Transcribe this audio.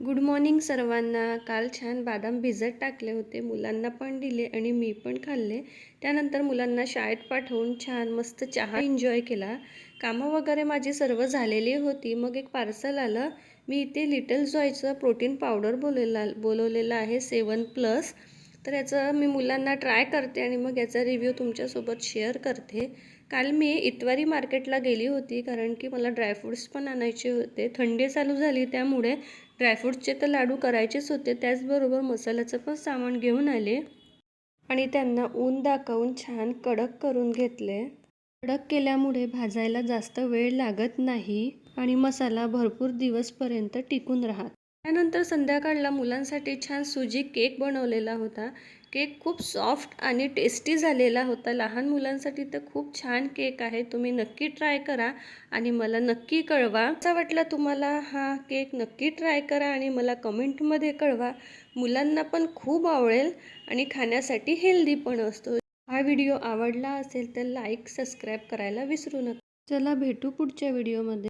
Good morning सर्वांना. काल छान बदाम भिजत टाकले होते, मुलांना पण दिले आणि मी पण खाल्ले. त्यानंतर मुलांना शाळेत पाठवून छान मस्त चहा एन्जॉय केला. कामं वगैरे माझी सर्व झालेली होती. मग एक पार्सल आलं. मी इथे लिटल जॉयचं प्रोटीन पावडर बोलवलेलं आहे 7+. तर याचं मी मुलांना ट्राय करते आणि मग याचा रिव्ह्यू तुमच्यासोबत शेअर करते. काल मी इतवारी मार्केटला गेली होती, कारण की मला ड्रायफ्रूट्स पण आणायचे होते. थंडी चालू झाली त्यामुळे ड्रायफ्रूट्सचे तर लाडू करायचेच होते, त्याचबरोबर मसाल्याचं पण सामान घेऊन आले आणि त्यांना ऊन दाखवून छान कडक करून घेतले. कडक केल्यामुळे भाजायला जास्त वेळ लागत नाही आणि मसाला भरपूर दिवसपर्यंत टिकून राहत. त्यानंतर संध्याकाळला मुलांसाठी छान सुजी केक बनवलेला होता. केक खूप सॉफ्ट आणि टेस्टी झालेला होता. लहान मुलांसाठी तर खूप छान केक आहे. तुम्ही नक्की ट्राय करा आणि मला नक्की कळवा. कसा वाटला तुम्हाला हा केक. नक्की ट्राय करा आणि मला कमेंटमध्ये कळवा. मुलांना पण खूप आवडेल आणि खाण्यासाठी हेल्दी पण असतो. हा व्हिडिओ आवडला असेल तर लाईक सबस्क्राईब करायला विसरू नका. चला भेटू पुढच्या व्हिडिओमध्ये.